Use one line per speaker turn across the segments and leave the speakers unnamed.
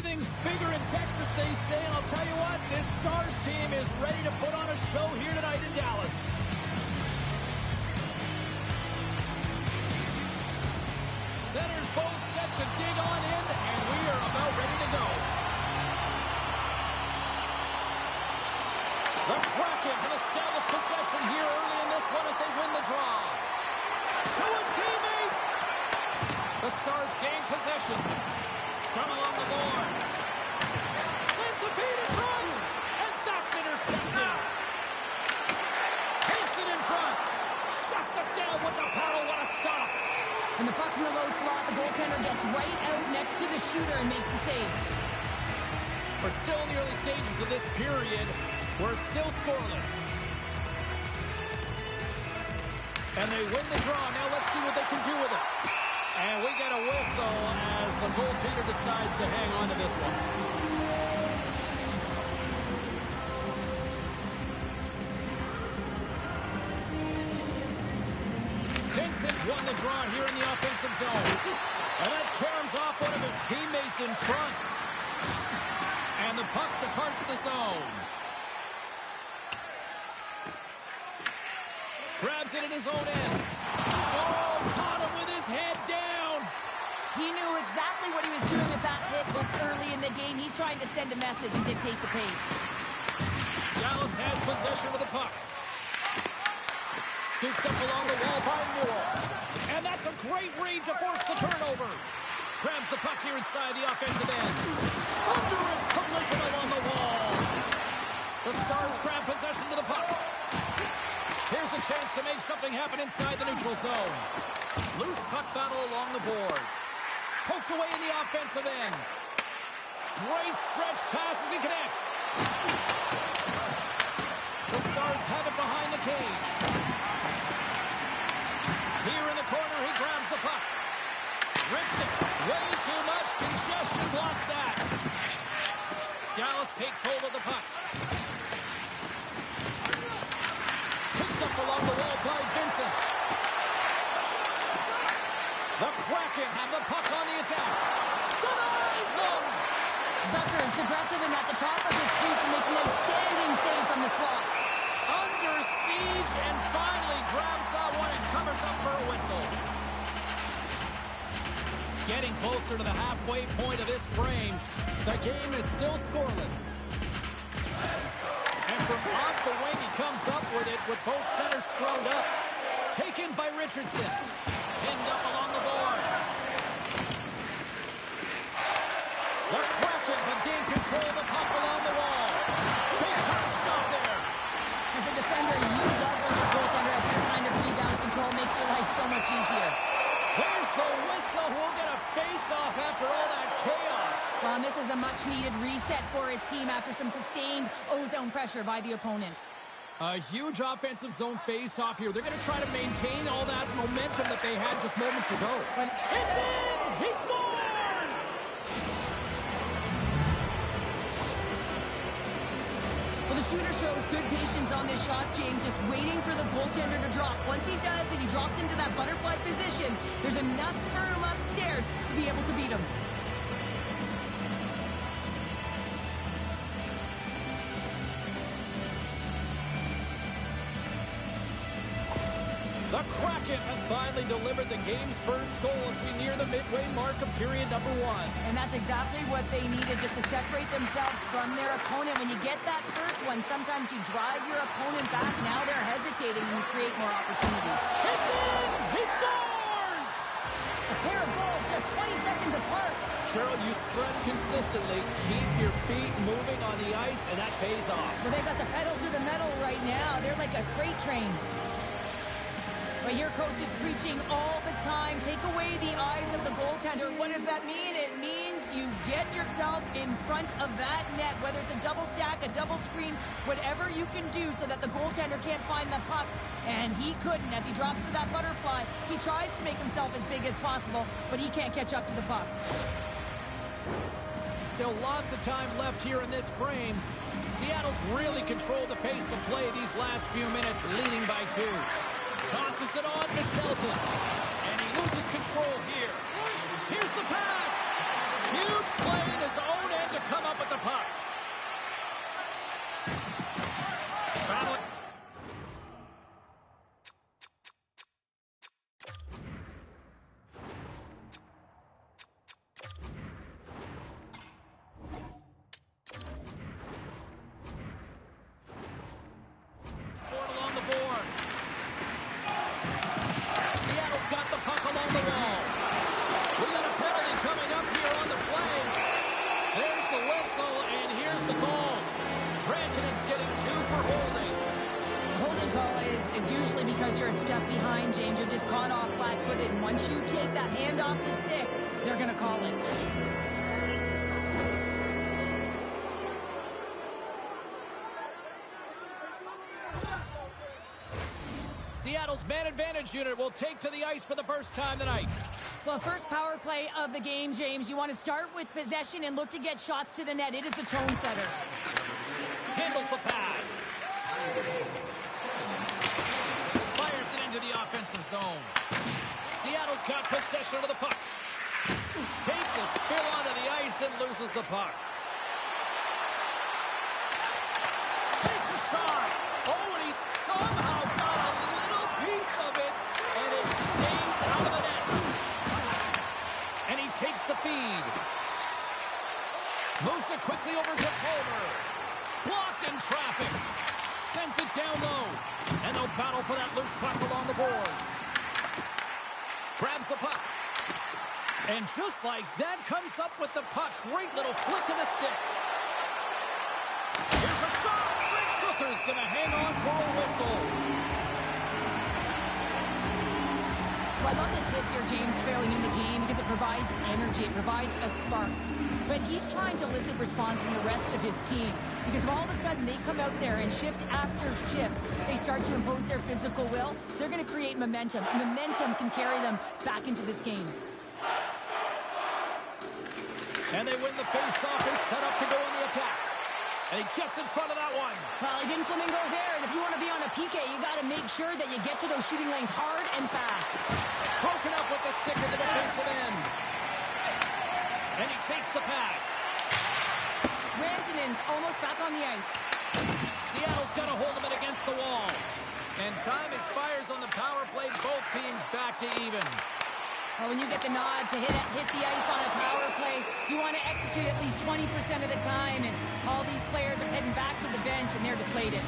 Everything's bigger in Texas, they say, and I'll tell you what, this Stars team is ready to put on a show here tonight in Dallas. Centers both set to dig on in, and we are about ready to go. The Kraken can establish possession here early in this one as they win the draw. To his teammate! The Stars gain possession. Scrum along the boards. Sends the feed in front, and that's intercepted. Takes it in front. Shuts it down with the paddle. What a stop.
When the puck's in the low slot, the goaltender gets right out next to the shooter and makes the save.
We're still in the early stages of this period. We're still scoreless. And they win the draw. Now let's see what they can do with it. And we get a whistle as the goaltender decides to hang on to this one. Vincent's won the draw here in the offensive zone. And that caroms off one of his teammates in front. And the puck departs the zone. Grabs it in his own end. Oh, caught him with his head down.
He knew exactly what he was doing with that hit this early in the game. He's trying to send a message and dictate the pace.
Dallas has possession of the puck. Scooped up along the wall by Newell. And that's a great read to force the turnover. Grabs the puck here inside the offensive end. Thunderous collision along the wall. The Stars grab possession of the puck. Here's a chance to make something happen inside the neutral zone. Loose puck battle along the boards. Poked away in the offensive end. Great stretch pass as he connects. The Stars have it behind the cage. Here in the corner, he grabs the puck. Rips it. Way too much. Congestion blocks that. Dallas takes hold of the puck. Up along the wall by Vincent. The Kraken have the puck on the attack. Denies him!
Zucker is aggressive and at the top of his crease and makes an outstanding save from the slot.
Under siege and finally grabs that one and covers up for a whistle. Getting closer to the halfway point of this frame. The game is still scoreless. From off the wing, he comes up with it with both centers screwed up. Taken by Richardson. Pinned up along the boards. The Kraken have gained control of the puck along the wall. Big time stop there.
As a defender, you love when your goaltender has this kind of rebound control. Makes your life so much easier.
Here's the whistle. We'll get a face-off after all that chaos.
Well, and this is a much-needed reset for his team after some sustained O-zone pressure by the opponent.
A huge offensive zone face-off here. They're going to try to maintain all that momentum that they had just moments ago.
But
it's in! He scores!
Well, the shooter shows good patience on this shot, James, just waiting for the goaltender to drop. Once he does and he drops into that butterfly position, there's enough room upstairs to be able to beat him.
The Kraken have finally delivered the game's first goal as we near the midway mark of period number 1.
And that's exactly what they needed, just to separate themselves from their opponent. When you get that first one, sometimes you drive your opponent back. Now they're hesitating and you create more opportunities.
It's in! He scores!
A pair of goals just 20 seconds apart.
Cheryl, you stress consistently, keep your feet moving on the ice, and that pays off.
Well, they got the pedal to the metal right now. They're like a freight train. But your coach is preaching all the time. Take away the eyes of the goaltender. What does that mean? It means you get yourself in front of that net, whether it's a double stack, a double screen, whatever you can do so that the goaltender can't find the puck. And he couldn't. As he drops to that butterfly, he tries to make himself as big as possible, but he can't catch up to the puck.
Still lots of time left here in this frame. Seattle's really controlled the pace of play these last few minutes, leading by 2. Tosses it on to Shelton. And he loses control here. Here's the pass. Huge play in his own end.
left behind, James. You're just caught off flat-footed. And once you take that hand off the stick, they're going to call it.
Seattle's man advantage unit will take to the ice for the first time tonight.
Well, first power play of the game, James. You want to start with possession and look to get shots to the net. It is the tone setter.
Handles the pass. Fires it into the offensive zone. Seattle's got possession of the puck. Takes a spill onto the ice and loses the puck. Takes a shot. Oh, and he somehow got a little piece of it, and it stays out of the net. And he takes the feed. Moves it quickly over to Palmer. Blocked in traffic. Sends it down low. And they'll battle for that loose puck along the boards. Grabs the puck. And just like that, comes up with the puck. Great little flick to the stick. Here's a shot. Rick Sucker's going to hang on for a whistle.
Well, I love this hit here, James, trailing in the game because it provides energy. It provides a spark. But he's trying to elicit response from the rest of his team because if all of a sudden they come out there and shift after shift, they start to impose their physical will, they're going to create momentum. And momentum can carry them back into this game.
And they win the face-off and set up to go on the attack. And he gets in front of that one.
Well, he didn't flamingo there. And if you want to be on a PK, you got to make sure that you get to those shooting lanes hard and fast.
Broken up with the stick at the defensive end. And he takes the pass.
Rantanen's almost back on the ice.
Seattle's got a hold of it against the wall. And time expires on the power play. Both teams back to even.
Well, when you get the nod to hit the ice on a power play, you want to execute at least 20% of the time, and all these players are heading back to the bench, and they're deflated.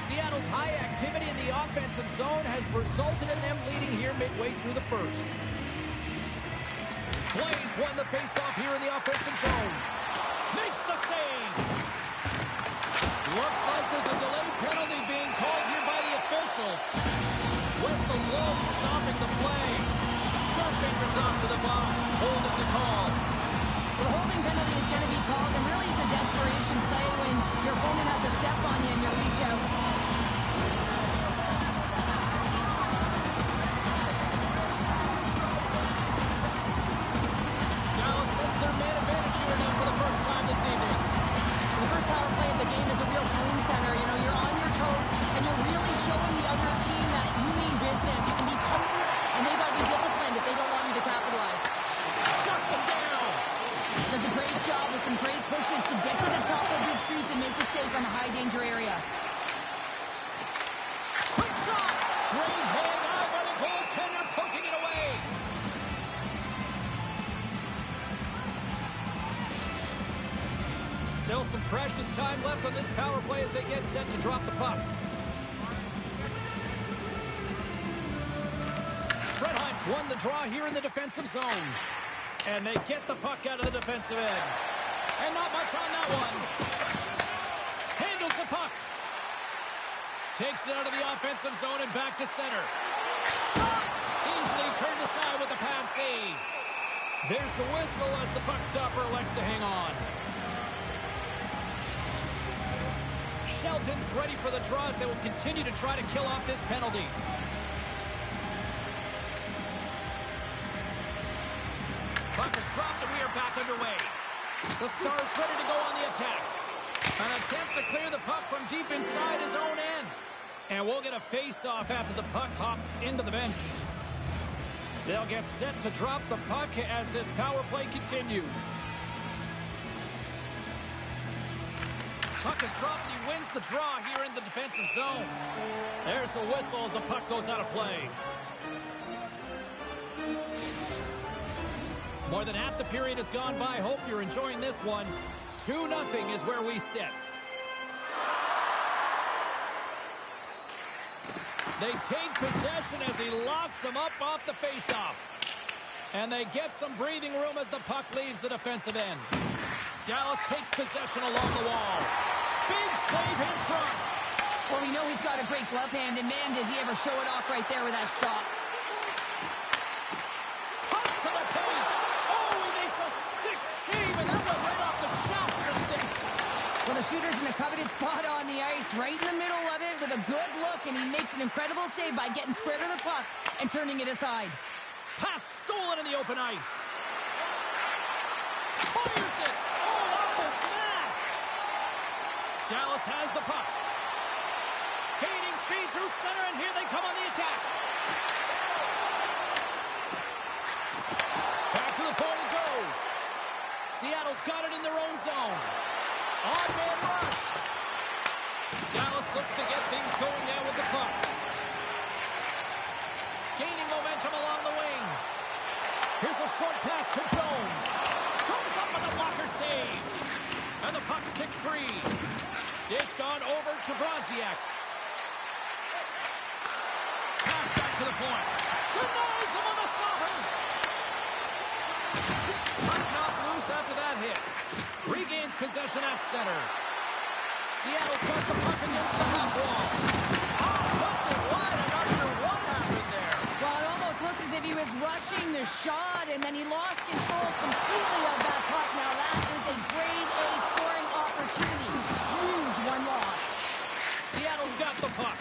Seattle's high activity in the offensive zone has resulted in them leading here midway through the first. Blaze won the faceoff here in the offensive zone. Makes the save. Looks like there's a delayed penalty being called here by the officials. Whistle blows, stopping the play. Fingers off to the box, holding the call.
Well, the holding penalty is going to be called, and really it's a desperation play when your opponent has a step on you and you reach out.
Dallas sends their man advantage unit out for the first time this evening.
The first power play of the game is a real tone setter. You know, you're on your toes, and you're really showing the other team that you mean business. You can be potent, and they've got to be disciplined if they don't want you to capitalize.
Shuts him down.
Does a great job with some great pushes to get to the top of his crease and make the save from a high-danger area.
Quick shot. Great hand eye by the goaltender, poking it away. Still some precious time left on this power play as they get set to drop the puck. Fredheim's won the draw here in the defensive zone. And they get the puck out of the defensive end. And not much on that one. Handles the puck. Takes it out of the offensive zone and back to center. Shot! Easily turned aside with the pad save. There's the whistle as the puck stopper elects to hang on. Shelton's ready for the draws. They will continue to try to kill off this penalty. Puck is dropped and we are back underway. The Stars ready to go on the attack. An attempt to clear the puck from deep inside his own end. And we'll get a face-off after the puck hops into the bench. They'll get set to drop the puck as this power play continues. Puck is dropped and he wins the draw here in the defensive zone. There's the whistle as the puck goes out of play. More than half the period has gone by. Hope you're enjoying this one. 2-0 is where we sit. They take possession as he locks them up off the faceoff. And they get some breathing room as the puck leaves the defensive end. Dallas takes possession along the wall. Big save in front.
Well, we know he's got a great glove hand, and man, does he ever show it off right there with that stop.
Cuts to the paint. Oh, he makes a stick save, and that went right off the shaft of the stick.
Well, the shooter's in a coveted spot on the ice, right in the middle of it with a good look, and he makes an incredible save by getting square to the puck and turning it aside.
Pass stolen in the open ice. Fires it. Oh, off his mask. Dallas has the puck. Gaining speed through center, and here they come on the attack. Back to the point it goes. Seattle's got it in their own zone. On-man rush. Dallas looks to get things going now with the puck. Gaining momentum along the wing. Here's a short pass to Jones. Comes up with a blocker save. And the puck's kicked free. Dished on over to Bronziak. Pass back to the point. Denies him on the slaughter. Puck knocked loose after that hit. Regains possession at center. Seattle's got the puck against the half wall. Oh, puts it wide. I'm not sure what happened there.
Well, it almost looked as if he was rushing the shot, and then he lost control completely of that puck. Now that is a grade A scoring opportunity. Huge one loss.
Seattle's got the puck.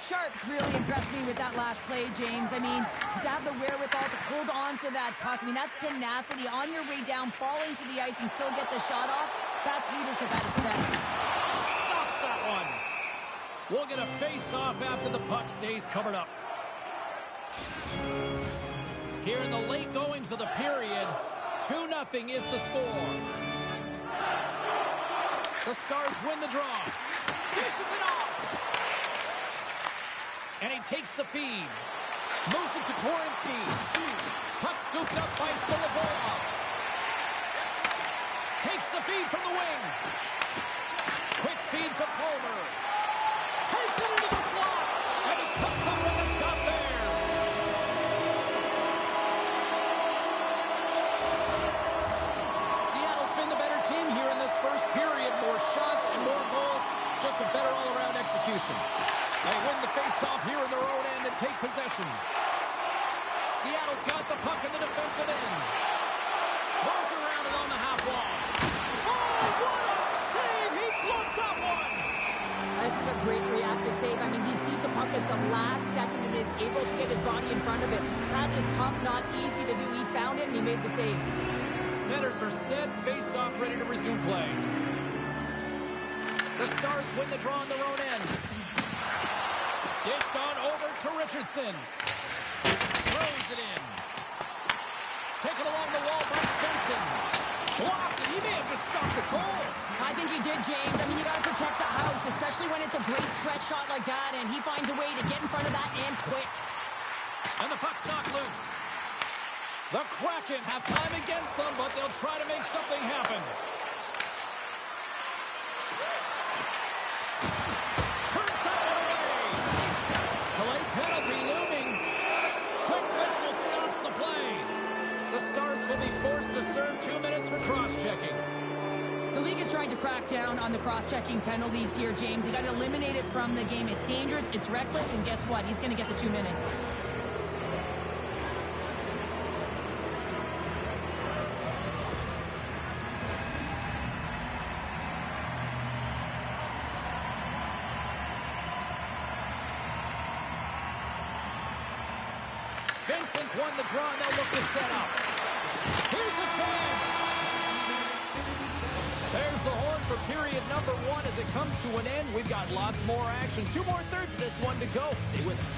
Sharps really impressed me with that last play, James. I mean, to have the wherewithal to hold on to that puck. I mean, that's tenacity on your way down, falling to the ice and still get the shot off. That's leadership at its best.
Stops that one. We'll get a face-off after the puck stays covered up. Here in the late goings of the period, 2-0 is the score. The Stars win the draw. Dishes it off. And he takes the feed. Moves it to Torrinsky. Puck scooped up by Solovyov. Takes the feed from the wing. Quick feed to Palmer. Takes it into the slot. And he comes up with a stop there. Seattle's been the better team here in this first period. More shots and more goals. Just a better all-around execution. They win the face-off here in their own end and take possession. Seattle's got the puck in the defensive end. Moves around it on the half wall. Oh, what a save! He fluffed that one!
This is a great reactive save. I mean, he sees the puck at the last second and is able to get his body in front of it. That is tough, not easy to do. He found it and he made the save.
Centers are set, face-off ready to resume play. The Stars win the draw on their own end. Dished on over to Richardson. Throws it in. Taken along the wall by Stenson. Blocked, and he may have just stopped the goal.
I think he did, James. I mean, you got to protect the house, especially when it's a great threat shot like that, and he finds a way to get in front of that and quick.
And the puck's knocked loose. The Kraken have time against them, but they'll try to make something happen. Turns that one away. Delayed penalty looming. Quick whistle stops the play. The Stars will be forced to serve 2 minutes for cross-checking.
The league is trying to crack down on the cross-checking penalties here, James. You got to eliminate it from the game. It's dangerous, it's reckless, and guess what? He's going to get the 2 minutes.
Vincent's won the draw, and they'll look to set up. Here's a chance. There's the horn for period number 1 as it comes to an end. We've got lots more action. 2 more thirds of this one to go. Stay with us.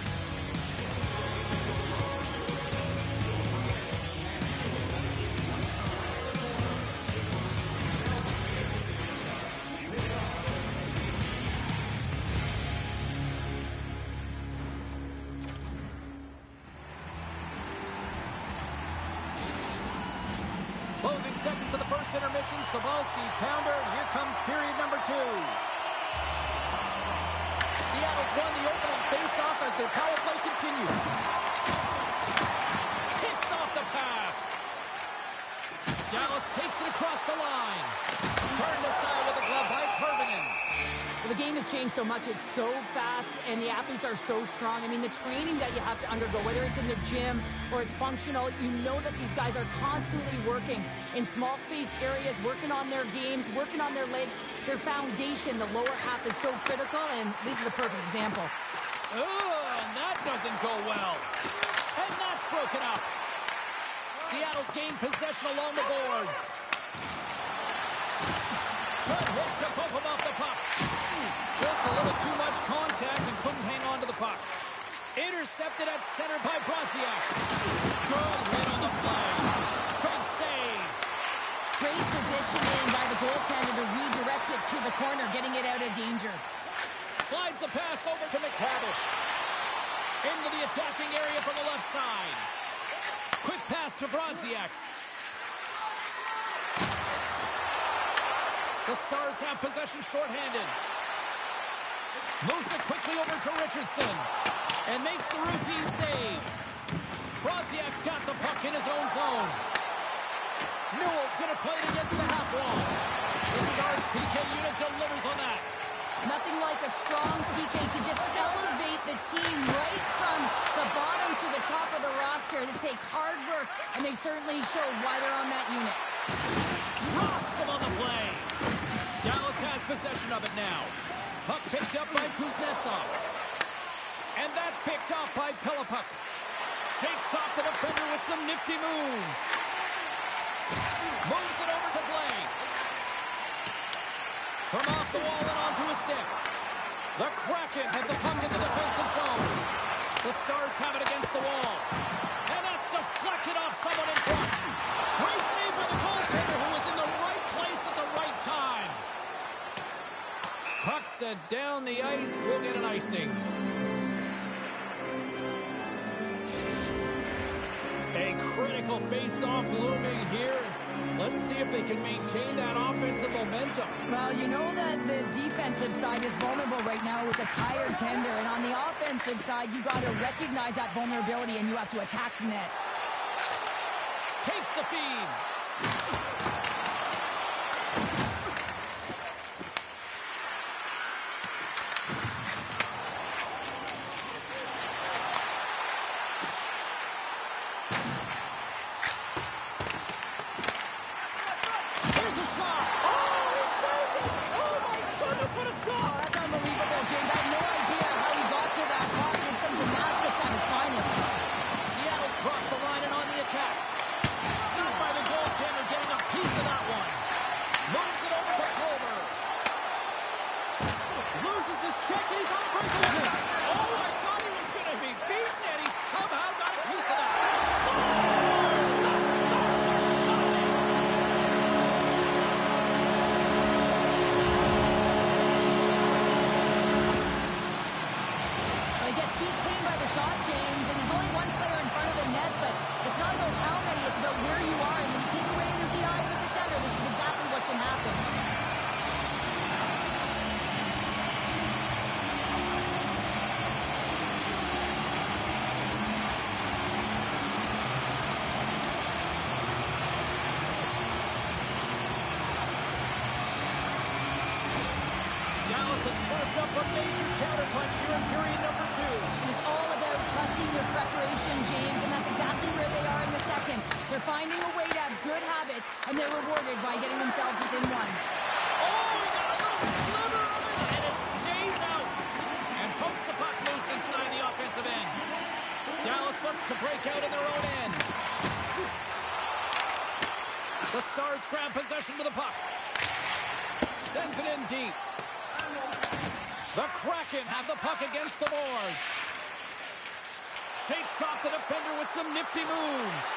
Closing seconds of the first intermission. Savalsky, pounder, and here comes period number 2. Seattle's won the opening face-off as their power play continues. Picks off the pass. Dallas takes it across the line. Turned aside with a glove by Karvinen.
Well, the game has changed so much. It's so fast, and the athletes are so strong. I mean, the training that you have to undergo, whether it's in the gym or it's functional, you know that these guys are constantly working in small space areas, working on their games, working on their legs. Their foundation, the lower half, is so critical, and this is a perfect example.
Oh, and that doesn't go well. And that's broken up. Seattle's gained possession along the boards. Good hit to bump him off the puck. Just a little too much contact and couldn't hang on to the puck. Intercepted at center by Bronziak. Good hit on the play. Big save.
Great positioning by the goaltender to redirect it to the corner, getting it out of danger.
Slides the pass over to McTavish. Into the attacking area from the left side. Quick pass to Bronziak. The Stars have possession shorthanded. Moves it quickly over to Richardson. And makes the routine save. Bronziak's got the puck in his own zone. Newell's going to play it against the half wall. The Stars PK unit delivers on that.
Nothing like a strong PK to just elevate the team right from the bottom to the top of the roster. This takes hard work, and they certainly show why they're on that unit.
Rocks him on the play. Dallas has possession of it now. Puck picked up by Kuznetsov. And that's picked up by Pelipuk. Shakes off the defender with some nifty moves. Moves it over to Blake. From off the wall and onto a stick. The Kraken have the puck in the defensive zone. The Stars have it against the wall. And that's deflected off someone in front. Great save by the goaltender who was in the right place at the right time. Puck set down the ice. We'll get an icing. A critical face-off looming here. Let's see if they can maintain that offensive momentum.
Well, you know that the defensive side is vulnerable right now with a tired tender. And on the offensive side, you got to recognize that vulnerability and you have to attack the net.
Takes the feed. To break out in their own end. The Stars grab possession with the puck. Sends it in deep. The Kraken have the puck against the boards. Shakes off the defender with some nifty moves.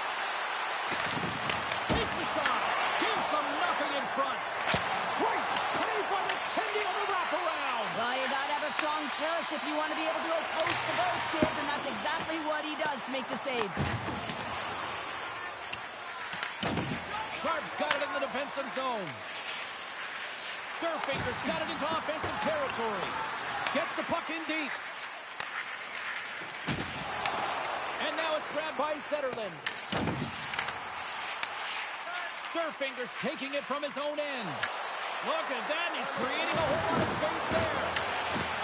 Takes a shot. Gives them nothing in front. Great save by the Tendy on the wraparound.
Well, you got to have a strong push if you want to be able to go post to post, kids, and that's exactly what he does to make the save.
Sharp's got it in the defensive zone. Sturfinger's got it into offensive territory. Gets the puck in deep. And now it's grabbed by Zetterlund. Durfinger's taking it from his own end. Look at that. He's creating a whole lot of space there.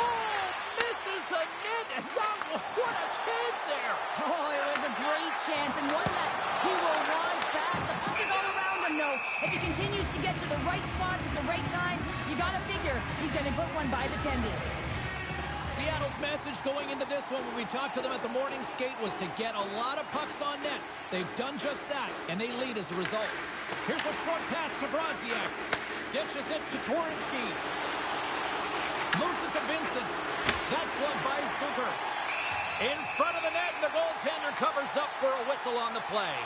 Oh, misses the net. And what a chance there.
Oh, it was a great chance and one that he will want back. The puck is all around him, though. If he continues to get to the right spots at the right time, you got to figure he's going to put one by the tendy.
Seattle's message going into this one when we talked to them at the morning skate was to get a lot of pucks on net. They've done just that, and they lead as a result. Here's a short pass to Brodziak. Dishes it to Torensky. Moves it to Vincent. That's blocked by Zucker. In front of the net, and the goaltender covers up for a whistle on the play.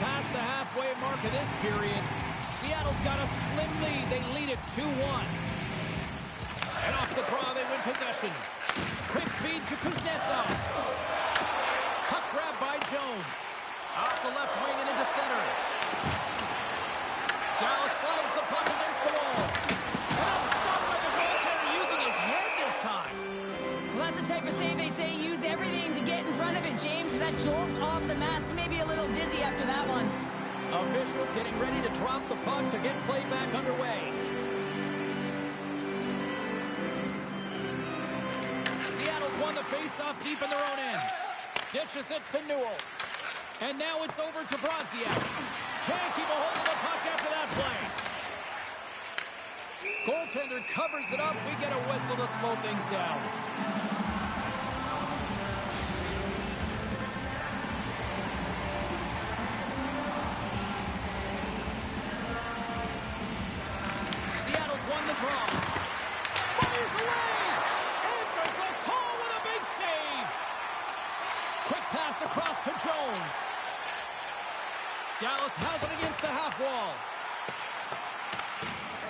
Past the halfway mark of this period, Seattle's got a slim lead. They lead it 2-1. And off the draw, they win possession. Quick feed to Kuznetsov. Puck grab by Jones. Off the left wing and into center. Dallas slides the puck against the wall. And that's stopped by the goaltender using his head this time.
Well, that's the type of save they say use everything to get in front of it, James. That jolt's off the mask, maybe a little dizzy after that one.
Officials getting ready to drop the puck to get play back underway. Seattle's won the face-off deep in their own end. Dishes it to Newell. And now it's over to Brodziak. Can't keep a hold of the puck after that play. Goaltender covers it up. We get a whistle to slow things down. Seattle's won the draw. Fires away. Answers the call with a big save. Quick pass across to Jones. Dallas has it against the half wall.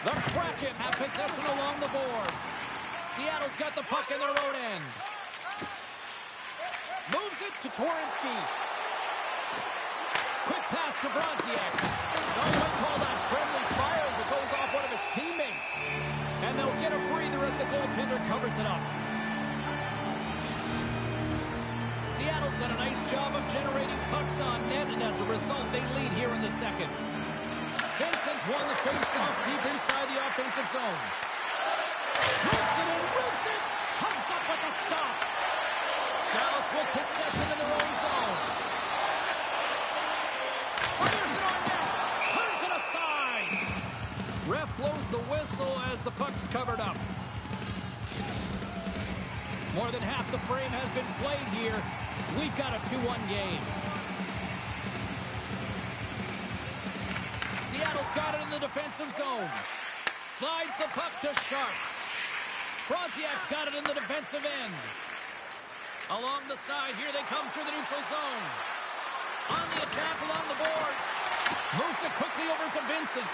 The Kraken have possession along the boards. Seattle's got the puck in their own end. Moves it to Torensky. Quick pass to Brodziak. No one call that friendly fire as it goes off one of his teammates. And they'll get a breather as the goaltender covers it up. Seattle's done a nice job of generating pucks on net, and as a result, they lead here in the second. Vincent's won the face-off deep inside the offensive zone. Rips it and rips it. Comes up with a stop. Dallas with possession in their own zone. Fires it on net. Turns it aside. Ref blows the whistle as the puck's covered up. More than half the frame has been played here. We've got a 2-1 game. Seattle's got it in the defensive zone. Slides the puck to Sharp. Brodziak's got it in the defensive end. Along the side, here they come through the neutral zone. On the attack along the boards. Moves it quickly over to Vincent.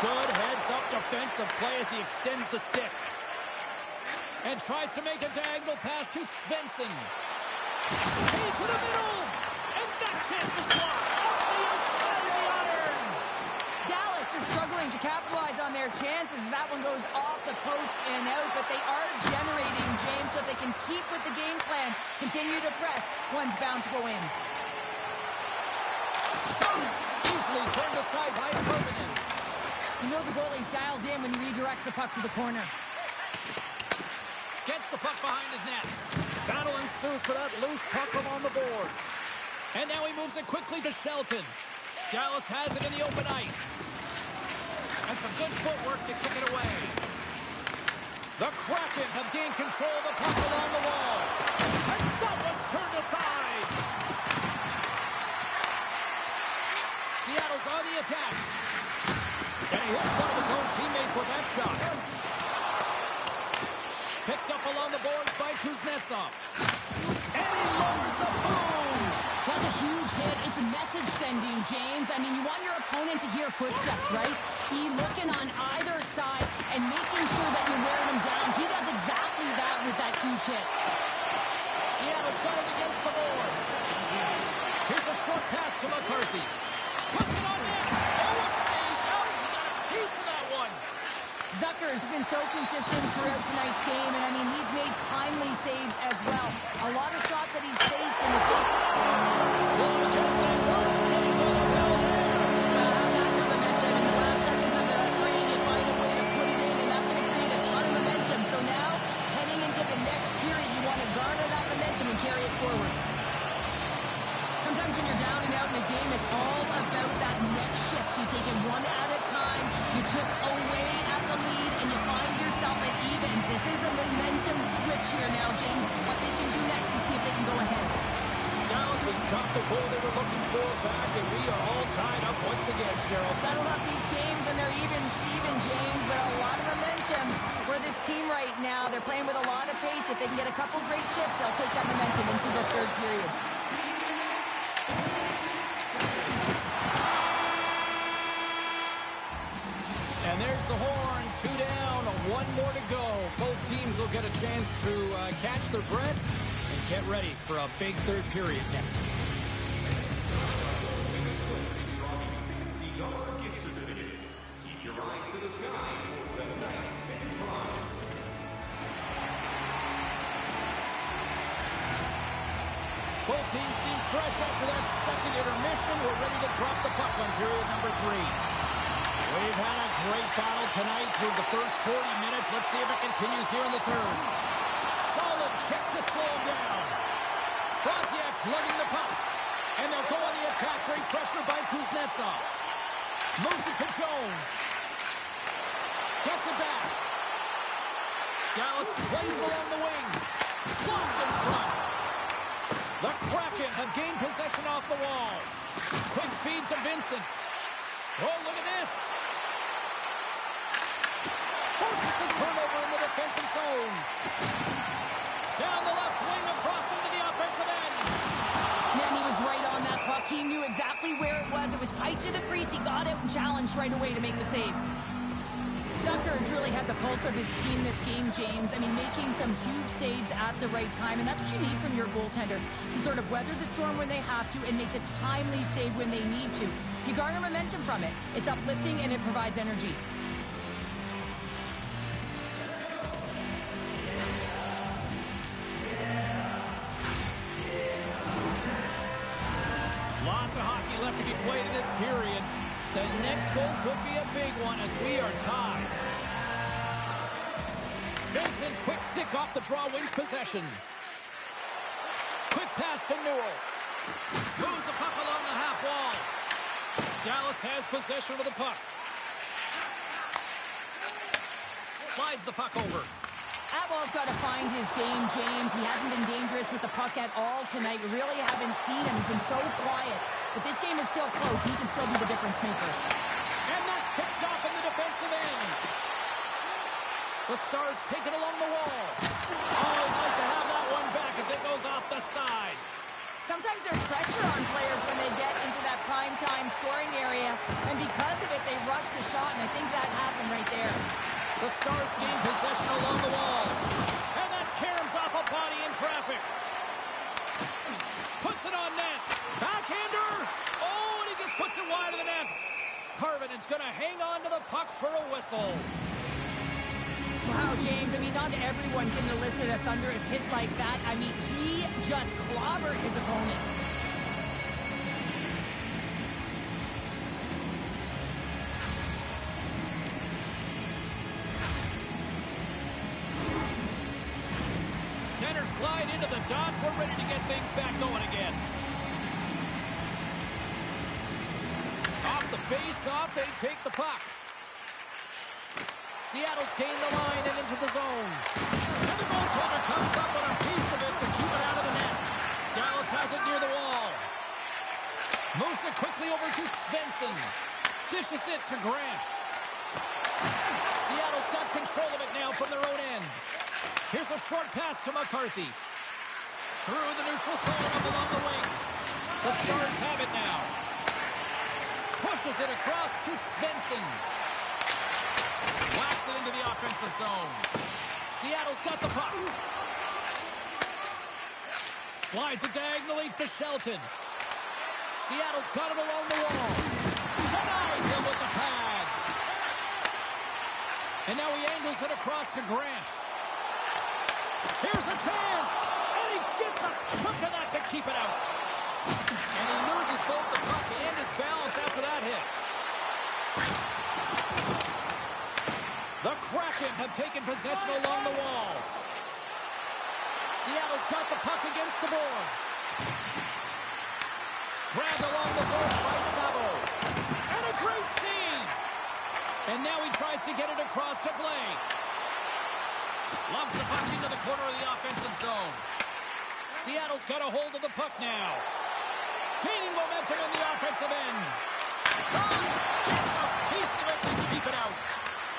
Good heads-up defensive play as he extends the stick. And tries to make a diagonal pass to Svensson. Into the middle. And that chance is blocked. Off the outside of the iron.
Dallas is struggling to capitalize on their chances. That one goes off the post and out, but they are generating, James, so if they can keep with the game plan, continue to press, one's bound to go in.
Easily turned aside by Koivunen.
You know the goalie's dialed in when he redirects the puck to the corner.
Gets the puck behind his net. Battle ensues for that loose puck along the boards. And now he moves it quickly to Shelton. Dallas has it in the open ice. And some good footwork to kick it away. The Kraken have gained control of the puck along the wall. And that one's turned aside. Seattle's on the attack. And he hits one of his own teammates with that shot. Picked up along the boards by Kuznetsov. And he lowers the boom.
That's a huge hit. It's a message sending, James. I mean, you want your opponent to hear footsteps, right? Be looking on either side and making sure that you're wearing them down. He does exactly that with that huge hit.
Seattle's got it against the boards. Here's a short pass to McCarthy. Puts it on net. Oh, it stays out. He got a piece of that one.
Tucker's been so consistent throughout tonight's game, and I mean, he's made timely saves as well. A lot of shots that he's faced in the save.
Slow just that one save on the bell there.
How's that for momentum? In the last seconds of the frame, you find a way to put it in, and that's going to create a ton of momentum. So now, heading into the next period, you want to garner that momentum and carry it forward. Sometimes when you're down and out in a game, it's all about that next shift. You take it one at a time, you chip away at the lead, and you find yourself at evens. This is a momentum switch here now, James. It's what they can do next to see if they can go ahead.
Dallas has got the goal they were looking for back, and we are all tied up once again, Cheryl.
That'll help these games when they're even, Steven, James, but a lot of momentum for this team right now. They're playing with a lot of pace. If they can get a couple great shifts, they'll take that momentum into the third period.
And there's the horn, 2 down, 1 more to go. Both teams will get a chance to catch their breath and get ready for a big third period next. Both teams seem fresh after that second intermission. We're ready to drop the puck on period number 3. We've had a great battle tonight through the first 40 minutes. Let's see if it continues here in the third. Solid check to slow him down. Broziak's lugging the puck. And they'll go on the attack. Great pressure by Kuznetsov. Moves it to Jones. Gets it back. Dallas plays it along the wing. Blocked in front. The Kraken have gained possession off the wall. Quick feed to Vincent. Oh, look at this. Forces the turnover in the defensive zone. Down the left wing, across into the offensive end.
Man, he was right on that puck. He knew exactly where it was. It was tight to the crease. He got out and challenged right away to make the save. Tucker has really had the pulse of his team this game, James. I mean, making some huge saves at the right time, and that's what you need from your goaltender, to sort of weather the storm when they have to and make the timely save when they need to. You garner momentum from it. It's uplifting and it provides energy.
Lots of hockey left to be played in this period. The next goal could be a big one as we are tied. Vincent's quick stick off the draw wins possession. Quick pass to Newell. Moves the puck along the half wall. Dallas has possession of the puck. Slides the puck over.
Atwell's got to find his game, James. He hasn't been dangerous with the puck at all tonight. We really haven't seen him. He's been so quiet. But this game is still close. He can still be the difference maker.
And that's picked off in the defensive end. The Stars take it along the wall. Oh, I'd like to have that one back as it goes off the side.
Sometimes there's pressure on players when they get into that prime-time scoring area. And because of it, they rush the shot, and I think that happened right there.
The Stars gain possession along the wall. And that caroms off a body in traffic. Puts it on net. Backhander. Oh, and he just puts it wide of the net. Parvinen's going to hang on to the puck for a whistle.
Wow, James, I mean, not everyone can elicit a thunderous hit like that. I mean, he just clobbered his opponent.
Centers glide into the dots. We're ready to get things back going again. Off the face-off, they take the puck. Seattle's gained the line and into the zone. And the goaltender comes up with a piece of it to keep it out of the net. Dallas has it near the wall. Moves it quickly over to Svensson. Dishes it to Grant. Seattle's got control of it now from their own end. Here's a short pass to McCarthy. Through the neutral zone up along the wing. The Stars have it now. Pushes it across to Svensson. Whacks it into the offensive zone. Seattle's got the puck. Slides it diagonally to Shelton. Seattle's got it along the wall. Denies him with the pad. And now he angles it across to Grant. Here's a chance. And he gets a chunk of that to keep it out. And he loses both the puck and his balance after that hit. The Kraken have taken possession along the wall. Seattle's got the puck against the boards. Grabbed along the boards by Sabo. And a great save. And now he tries to get it across to Blake. Lobs the puck into the corner of the offensive zone. Seattle's got a hold of the puck now. Gaining momentum in the offensive end. Shot! Gets a piece of it to keep it out.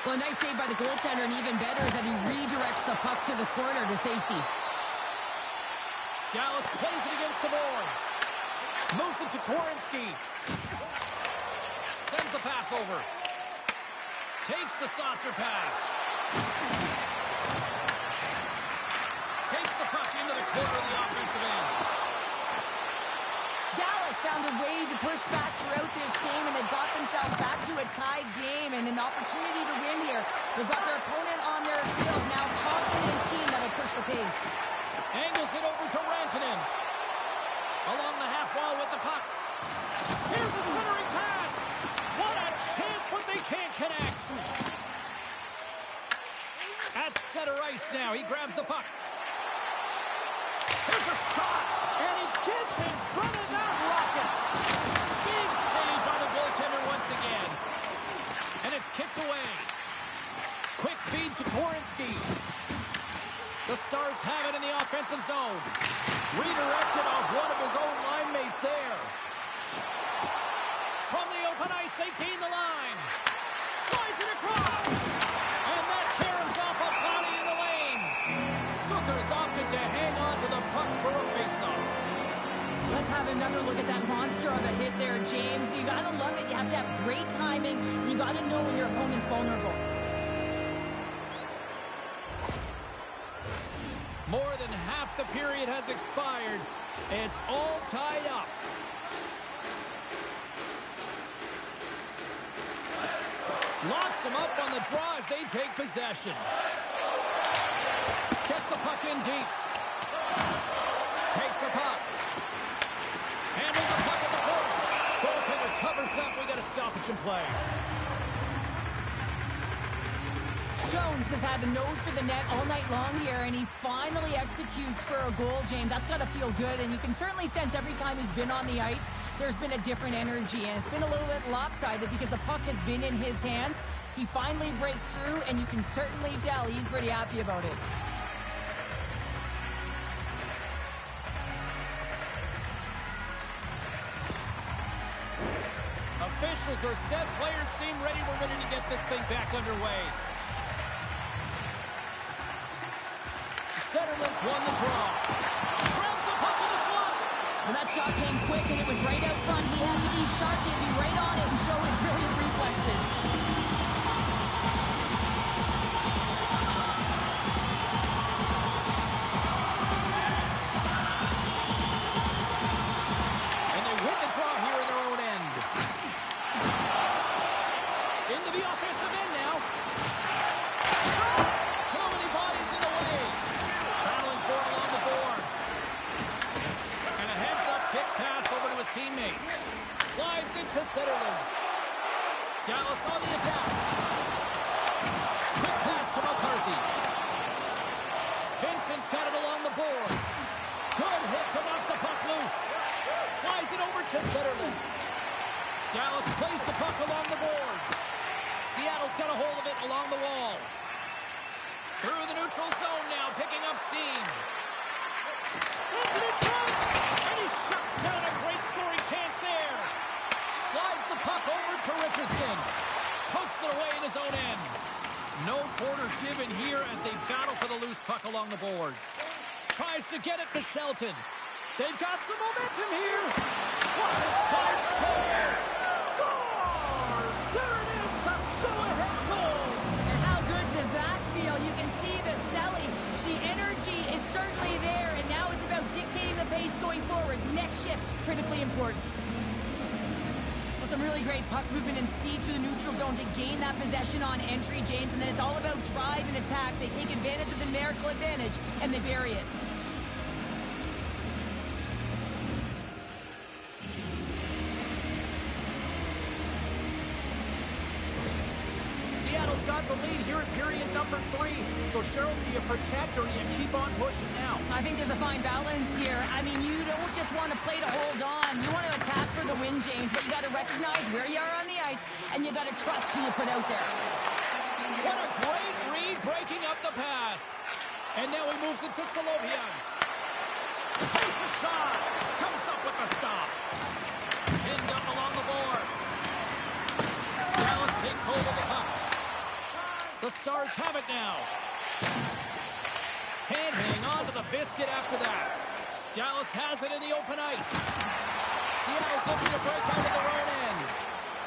Well, a nice save by the goaltender, and even better is that he redirects the puck to the corner to safety.
Dallas plays it against the boards. Moves it to Twarynski. Sends the pass over. Takes the saucer pass. Takes the puck into the corner of the offensive end.
Dallas found a way to push back throughout this game, and they've got themselves back to a tied game and an opportunity to win here. They've got their opponent on their field now, confident team that'll push the pace.
Angles it over to Rantanen. Along the half wall with the puck. Here's a centering pass. What a chance, but they can't connect. At center ice now. He grabs the puck. Here's a shot. And he gets in front of that rocket. Big save by the goaltender once again. And it's kicked away. Quick feed to Twarynski. The Stars have it in the offensive zone. Redirected off one of his own line mates there. From the open ice, they gain the line. Slides it across. And that caroms off a body in the lane. Zucker's opted to hang on to the puck for a faceoff.
Let's have another look at that monster of a hit there, James. You gotta love it. You have to have great timing, and you gotta know when your opponent's vulnerable.
More than half the period has expired. It's all tied up. Locks them up on the draw as they take possession. Gets the puck in deep. Takes the puck. Handles the puck at the point. Goaltender covers up. We got a stoppage in play.
Jones has had a nose for the net all night long here, and he finally executes for a goal, James. That's got to feel good, and you can certainly sense every time he's been on the ice, there's been a different energy, and it's been a little bit lopsided because the puck has been in his hands. He finally breaks through, and you can certainly tell he's pretty happy about it.
Officials are set. Players seem ready. We're ready to get this thing back underway. Setterland's won the draw. Grabs the puck in the slot.
Well, that shot came quick, and it was right out front. He had to be sharp, he had to be right on it and show his brilliant reflexes.
And they win the draw here in their own end. Into the offensive end now. Too many bodies in the way. Battling for it along the boards. And a heads-up kick pass over to his teammate. Slides into Setterland. Dallas on the attack. Quick pass to McCarthy. Vincent's got it along the boards. Good hit to knock the puck loose. Slides it over to Setterland. Dallas plays the puck along the boards. Seattle's got a hold of it along the wall. Through the neutral zone now, picking up steam. Sends it in front, and he shuts down a great scoring chance there. Slides the puck over to Richardson. Pokes it away in his own end. No quarter given here as they battle for the loose puck along the boards. Tries to get it to Shelton. They've got some momentum here. What a side save! Scores! There it is, the go-ahead goal!
And how good does that feel? You can see the selling. The energy is certainly there, and now it's about dictating the pace going forward. Next shift, critically important. Well, some really great puck movement and speed through the neutral zone to gain that possession on entry, James, and then it's all about drive and attack. They take advantage of the numerical advantage, and they bury it.
Seattle's got the lead here in period number 3. So, Cheryl, do you protect or do you keep on pushing now?
I think there's a fine balance here. I mean, you don't just want to play to hold on. You want to attack for the win, James, but you got to recognize where you are on the ice, and you got to trust who you put out there.
What a great read breaking up the pass. And now he moves it to Solovian. Takes a shot. Comes up with the stop. Pinned up along the boards. Dallas takes hold of the puck. The Stars have it now. Can't hang on to the biscuit after that. Dallas has it in the open ice. Seattle's looking to break out of their own end.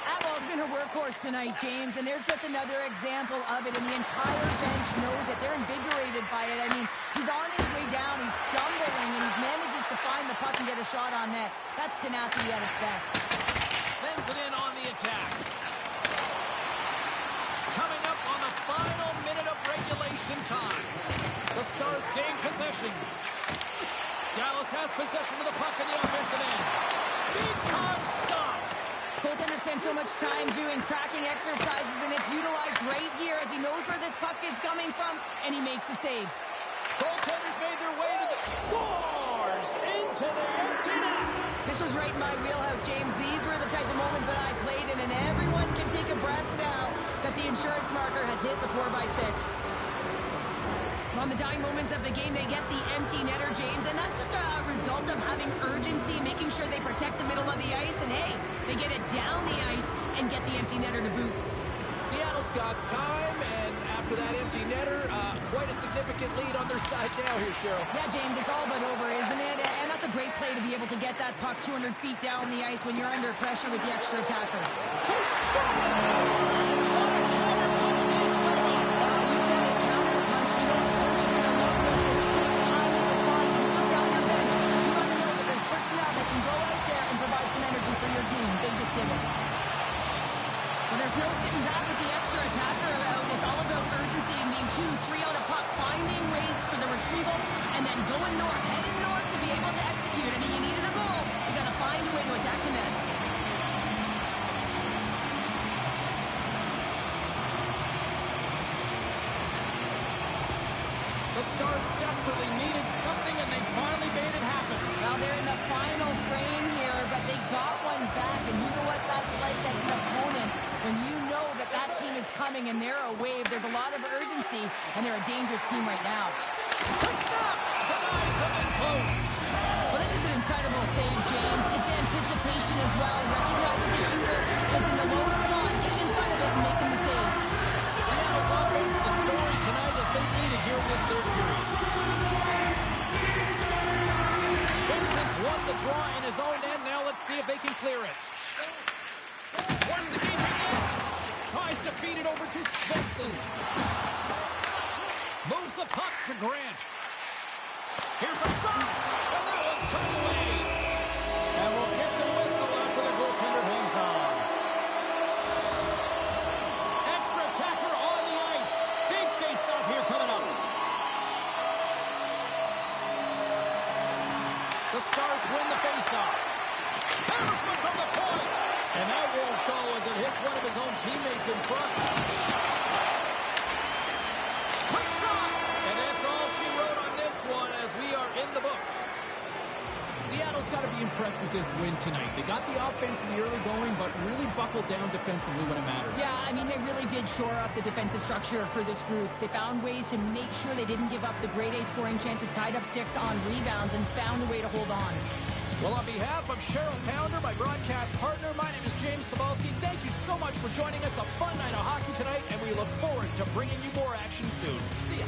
Abel's been a workhorse tonight, James, and there's just another example of it, and the entire bench knows that they're invigorated by it. I mean, he's on his way down, he's stumbling, and he manages to find the puck and get a shot on net. That's tenacity at its best.
Sends it in on the attack. Coming up on the final minute of regulation time. The Stars gain possession. Dallas has possession of the puck in the offensive end. Big time stop.
Goaltender spends so much time doing tracking exercises, and it's utilized right here as he knows where this puck is coming from, and he makes the save.
Goaltenders made their way to the scores into the empty net.
This was right in my wheelhouse, James. These were the type of moments that I played in, and everyone can take a breath now that the insurance marker has hit the 4x6. On the dying moments of the game, they get the empty netter, James, and that's just a result of having urgency, making sure they protect the middle of the ice, and hey, they get it down the ice and get the empty netter to boot.
Seattle's got time, and after that empty netter, quite a significant lead on their side now here, Cheryl.
Yeah, James, it's all but over, isn't it? And that's a great play to be able to get that puck 200 feet down the ice when you're under pressure with the extra attacker.
Who scored? What a counter punch this time.
You said it, counter punch. You know the coach is going to love this quick timing response. When you look down your bench, you want to know that there's personnel that can go out there and provide some energy for your team. They just did it. Well, there's no sitting back with the extra attacker out. It's all about urgency and being 2-3 on a puck, finding ways for the retrieval, and then going north, heading north to be able to execute. I mean, you needed a goal. You got to find a way to attack the net.
The Stars desperately needed something, and they finally made it happen.
Well, they're in the final frame here, but they got one back, and you know what that's like as an opponent. When you know that that team is coming and they're a wave, there's a lot of urgency, and they're a dangerous team right now.
Quick stop! Denies him in close.
Well, this is an incredible save, James. It's anticipation as well. Recognizing the shooter is in the low slot, getting in front of it and making the save.
Seattle's offense, the story tonight as they lead it here in this third period. Vincent's won the draw in his own end. Now let's see if they can clear it. Where's the game begin? Tries to feed it over to Svensson. Moves the puck to Grant. Here's a shot, and that one's turned away. And we'll get the whistle after the goaltender hangs on. Extra attacker on the ice. Big face-off here coming up. The Stars win the face-off. Hammersman from the point. And that won't go as it hits one of his own teammates in front. Quick shot! And that's all she wrote on this one as we are in the books. Seattle's got to be impressed with this win tonight. They got the offense in the early going, but really buckled down defensively when it mattered.
Yeah, I mean, they really did shore up the defensive structure for this group. They found ways to make sure they didn't give up the grade A scoring chances, tied up sticks on rebounds, and found a way to hold on.
Well, on behalf of Cheryl Pounder, my broadcast partner, my name is James Cebulski. Thank you so much for joining us. A fun night of hockey tonight, and we look forward to bringing you more action soon. See ya.